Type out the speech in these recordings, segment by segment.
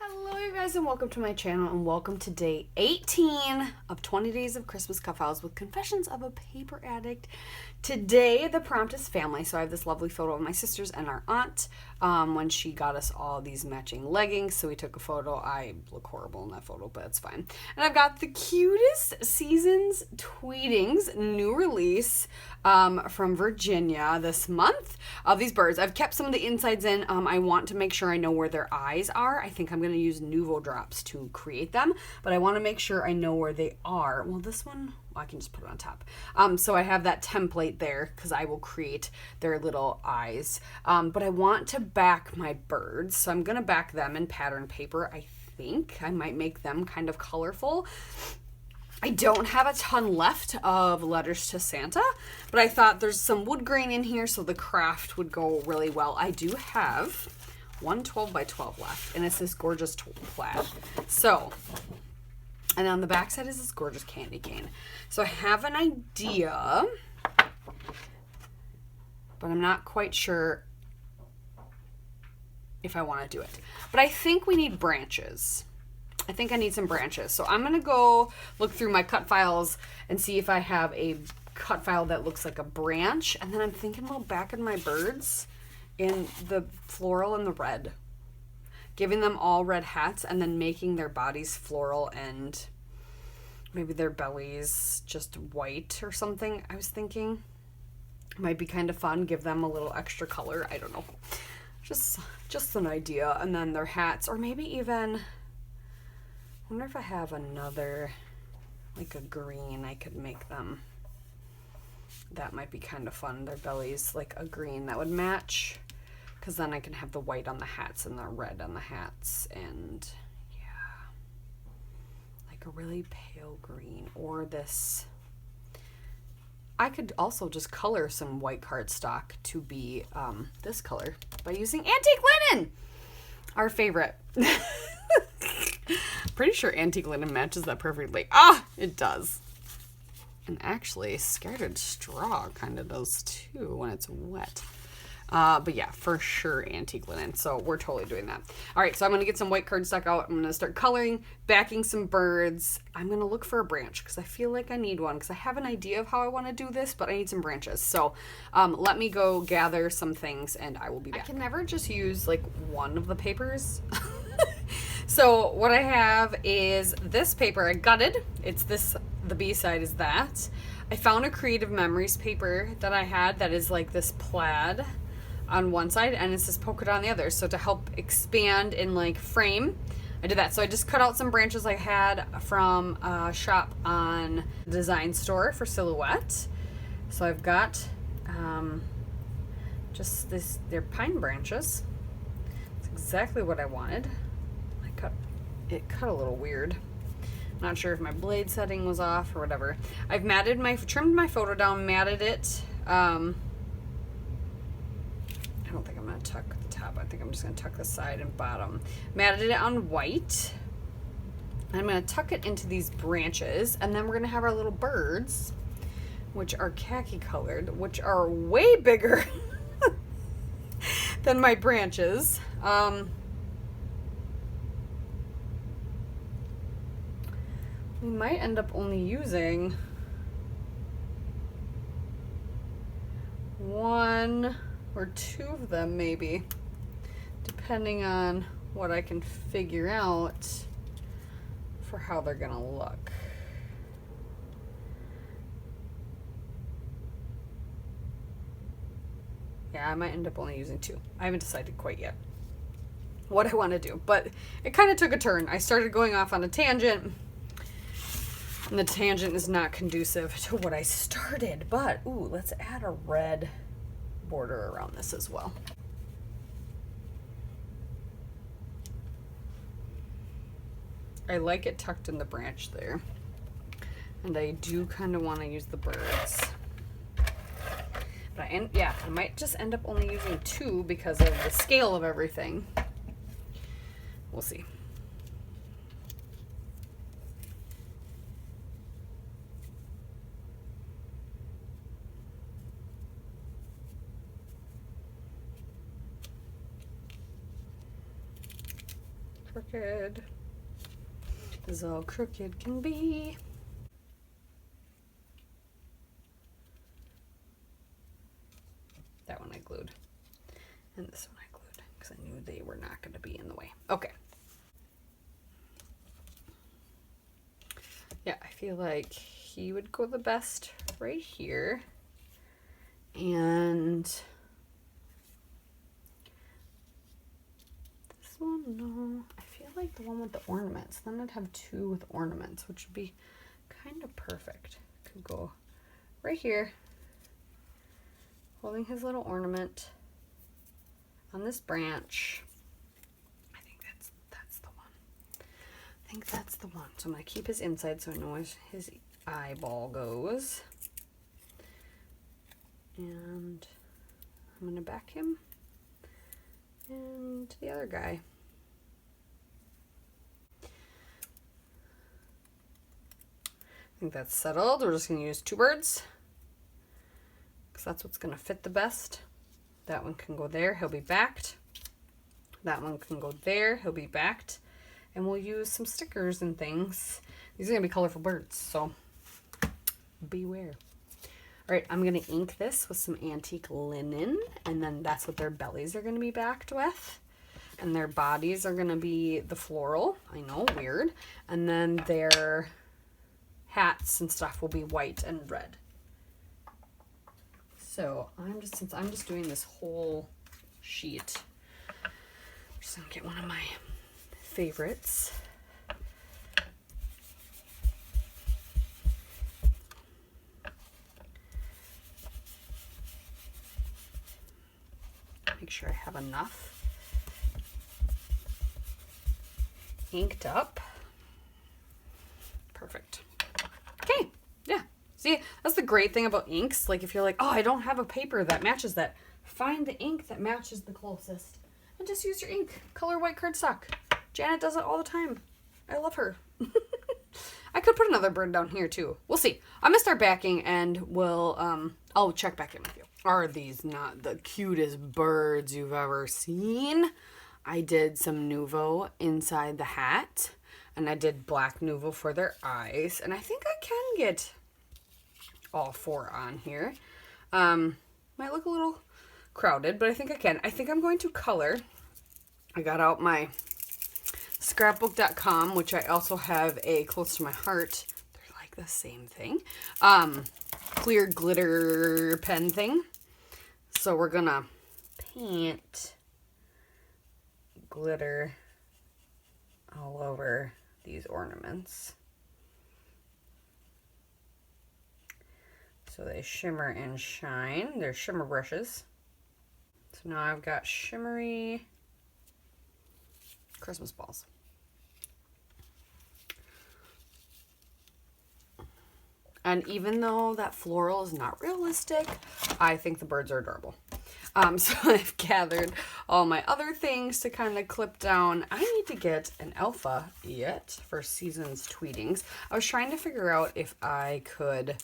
Hello you guys and welcome to my channel and welcome to day 18 of 20 days of Christmas Cutfiles with Confessions of a Paper Addict. Today the prompt is family, so I have this lovely photo of my sisters and our aunt when she got us all these matching leggings, so we took a photo. I look horrible in that photo, but it's fine. And I've got the cutest Seasons Tweetings new release from Virginia this month of these birds. I've kept some of the insides in. I want to make sure I know where their eyes are. I think I'm going to use Nuvo drops to create them, but I want to make sure I know where they are. Well, this one, I can just put it on top. So I have that template there because I will create their little eyes. But I want to back my birds, so I'm going to back them in pattern paper. I think I might make them kind of colorful. I don't have a ton left of letters to Santa, but I thought there's some wood grain in here, so the craft would go really well. I do have one 12 by 12 left, and it's this gorgeous plaid. So, and on the back side is this gorgeous candy cane. So I have an idea, but I'm not quite sure if I want to do it. But I think we need branches. I think I need some branches. So I'm going to go look through my cut files and see if I have a cut file that looks like a branch. And then I'm thinking about backing my birds in the floral and the red. Giving them all red hats and then making their bodies floral and maybe their bellies just white or something. I was thinking might be kind of fun. Give them a little extra color. I don't know. Just an idea. And then their hats, or maybe even, I wonder if I have another, like a green, I could make them. That might be kind of fun. Their bellies, like a green that would match. Because then I can have the white on the hats and the red on the hats. And yeah, like a really pale green. Or this, I could also just color some white cardstock to be this color by using antique linen. Our favorite. Pretty sure antique linen matches that perfectly. Ah, it does. And actually, scattered straw kind of does too when it's wet. But yeah, for sure antique linen. So we're totally doing that. All right, so I'm going to get some white cardstock out. I'm going to start coloring, backing some birds. I'm going to look for a branch because I feel like I need one because I have an idea of how I want to do this, but I need some branches. So let me go gather some things and I will be back. I can never just use like one of the papers. So what I have is this paper I gutted. It's this, the B side is that. I found a Creative Memories paper that I had that is like this plaid on one side and it's this polka dot on the other. So to help expand and like frame, I did that. So I just cut out some branches I had from a shop on Design Store for Silhouette. So I've got just this, they're pine branches. It's exactly what I wanted. It cut a little weird. Not sure if my blade setting was off or whatever. I've trimmed my photo down, matted it. I don't think I'm gonna tuck the top. I think I'm just gonna tuck the side and bottom. Matted it on white. I'm gonna tuck it into these branches, and then we're gonna have our little birds, which are khaki colored, which are way bigger than my branches. We might end up only using one or two of them maybe, depending on what I can figure out for how they're gonna look. Yeah, I might end up only using two. I haven't decided quite yet what I want to do, but it kind of took a turn. I started going off on a tangent. And the tangent is not conducive to what I started, but ooh, let's add a red border around this as well. I like it tucked in the branch there. And I do kind of want to use the birds. But I might just end up only using two because of the scale of everything. We'll see. crooked. As all crooked can be. That one I glued. And this one I glued because I knew they were not going to be in the way. Okay. Yeah, I feel like he would go the best right here. And this one, no. I feel like the one with the ornaments. Then I'd have two with ornaments, which would be kind of perfect. Could go right here, holding his little ornament on this branch. I think that's the one. I think that's the one. So I'm going to keep his inside so I know where his eyeball goes. And I'm going to back him and the other guy. I think that's settled. We're just going to use two birds because that's what's going to fit the best. That one can go there. He'll be backed. That one can go there. He'll be backed. And we'll use some stickers and things. These are going to be colorful birds, so beware. All right, I'm going to ink this with some antique linen, and then that's what their bellies are going to be backed with. And their bodies are going to be the floral. I know, weird. And then their hats and stuff will be white and red. So since I'm just doing this whole sheet, I'm just going to get one of my favorites. Make sure I have enough inked up. Perfect. Okay, yeah. See, that's the great thing about inks. Like if you're like, oh, I don't have a paper that matches that, find the ink that matches the closest and just use your ink. Color white cardstock. Janet does it all the time. I love her. I could put another bird down here too. We'll see. I'm gonna start backing and I'll check back in with you. Are these not the cutest birds you've ever seen? I did some Nuvo inside the hat, and I did black Nuvo for their eyes, and I think I can get all four on here. Might look a little crowded, but I think I can. I think I'm going to color. I got out my scrapbook.com, which I also have a close to my heart. They're like the same thing. Clear glitter pen thing. So we're gonna paint glitter all over these ornaments so they shimmer and shine. They're shimmer brushes. So now I've got shimmery Christmas balls. And even though that floral is not realistic, I think the birds are adorable. So I've gathered all my other things to kind of clip down. I need to get an alpha yet for Season's Tweetings. I was trying to figure out if I could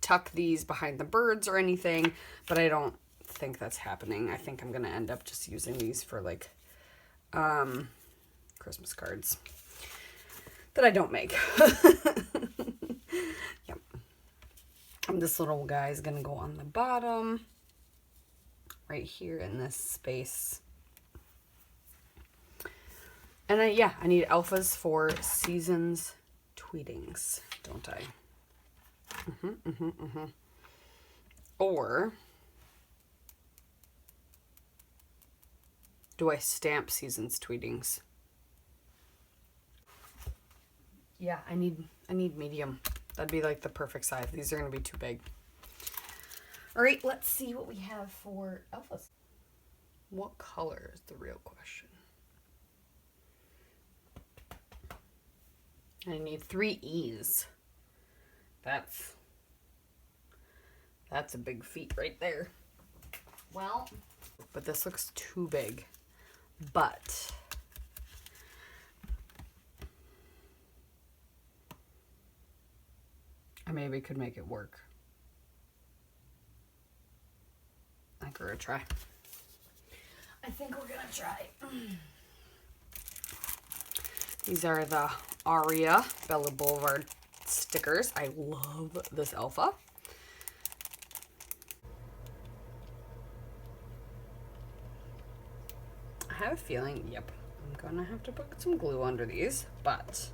tuck these behind the birds or anything, but I don't think that's happening. I think I'm going to end up just using these for like Christmas cards that I don't make. Yep. And this little guy is going to go on the bottom right here in this space. And I need alphas for Season's Tweetings, don't I? Or do I stamp Season's Tweetings? Yeah, I need medium. That'd be like the perfect size. These are going to be too big. All right, let's see what we have for alphas. What color is the real question? I need 3 E's. That's a big feat right there. Well, but this looks too big. But I maybe could make it work. I think we're gonna try. These are the Aria Bella Boulevard stickers. I love this alpha. I have a feeling, yep, I'm gonna have to put some glue under these, but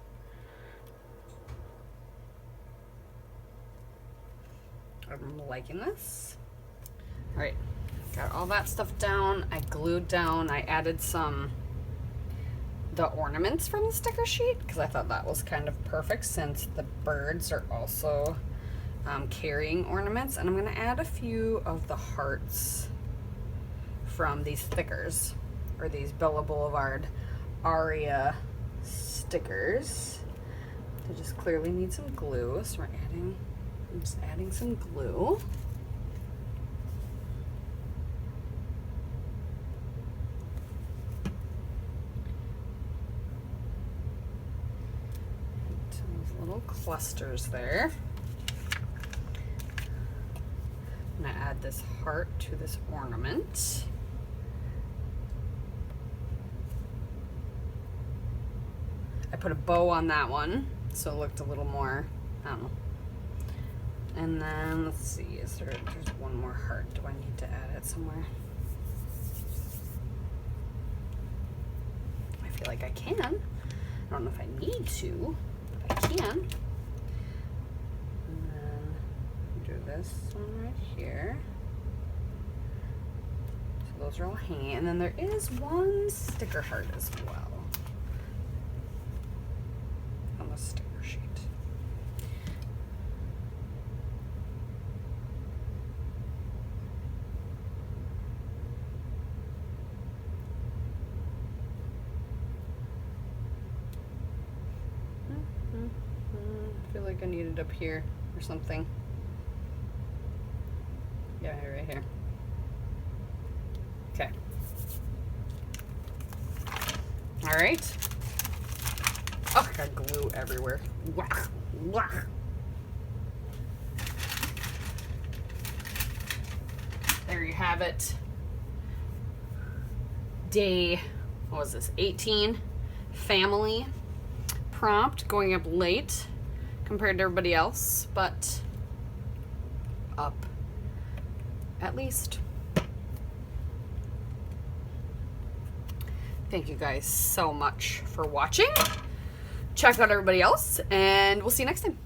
I'm liking this. All right, got all that stuff down. I glued down, I added the ornaments from the sticker sheet because I thought that was kind of perfect since the birds are also carrying ornaments. And I'm gonna add a few of the hearts from these stickers, or these Bella Boulevard Aria stickers. They just clearly need some glue, so I'm just adding some glue. Those little clusters there. I'm gonna add this heart to this ornament. I put a bow on that one, so it looked a little more, I don't know. And then, let's see, there's one more heart. Do I need to add it somewhere? I feel like I can. I don't know if I need to, but I can. And then do this one right here. So those are all hanging. And then there is one sticker heart as well on the sticker sheet. I feel like I need it up here or something. Yeah, right here. Okay. All right. Oh, I got glue everywhere. Wah, wah. There you have it. Day, what was this, 18? Family prompt, going up late compared to everybody else, but up at least. Thank you guys so much for watching. Check out everybody else, and we'll see you next time.